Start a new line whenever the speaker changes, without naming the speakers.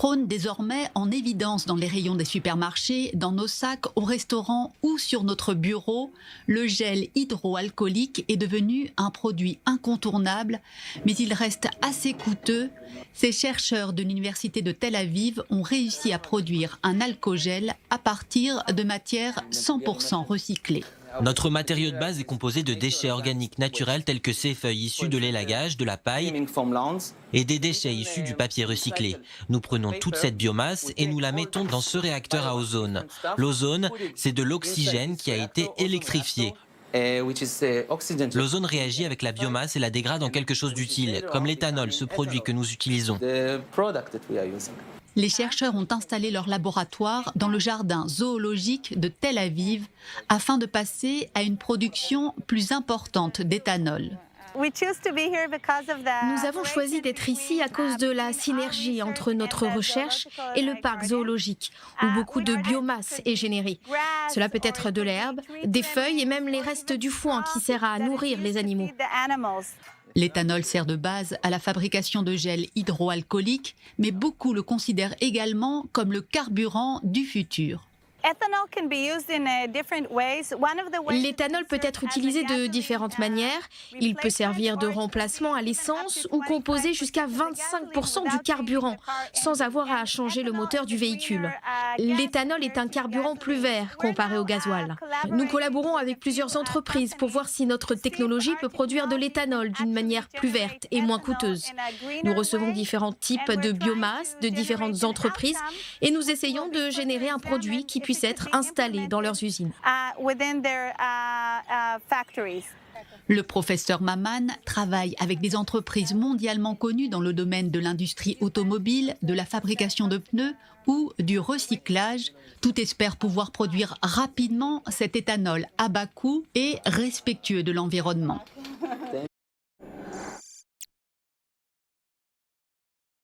trône désormais en évidence dans les rayons des supermarchés, dans nos sacs, au restaurant ou sur notre bureau. Le gel hydroalcoolique est devenu un produit incontournable, mais il reste assez coûteux. Ces chercheurs de l'université de Tel Aviv ont réussi à produire un alcogel à partir de matières 100% recyclées.
Notre matériau de base est composé de déchets organiques naturels tels que ces feuilles issues de l'élagage, de la paille et des déchets issus du papier recyclé. Nous prenons toute cette biomasse et nous la mettons dans ce réacteur à ozone. L'ozone, c'est de l'oxygène qui a été électrifié. L'ozone réagit avec la biomasse et la dégrade en quelque chose d'utile, comme l'éthanol, ce produit que nous utilisons.
Les chercheurs ont installé leur laboratoire dans le jardin zoologique de Tel Aviv afin de passer à une production plus importante d'éthanol.
Nous avons choisi d'être ici à cause de la synergie entre notre recherche et le parc zoologique, où beaucoup de biomasse est générée. Cela peut être de l'herbe, des feuilles et même les restes du foin qui sert à nourrir les animaux.
L'éthanol sert de base à la fabrication de gel hydroalcoolique, mais beaucoup le considèrent également comme le carburant du futur.
L'éthanol peut être utilisé de différentes manières. Il peut servir de remplacement à l'essence ou composer jusqu'à 25% du carburant, sans avoir à changer le moteur du véhicule. L'éthanol est un carburant plus vert comparé au gasoil. Nous collaborons avec plusieurs entreprises pour voir si notre technologie peut produire de l'éthanol d'une manière plus verte et moins coûteuse. Nous recevons différents types de biomasse de différentes entreprises et nous essayons de générer un produit qui puisse être installés dans leurs usines.
Le professeur Maman travaille avec des entreprises mondialement connues dans le domaine de l'industrie automobile, de la fabrication de pneus ou du recyclage. Tout espère pouvoir produire rapidement cet éthanol à bas coût et respectueux de l'environnement.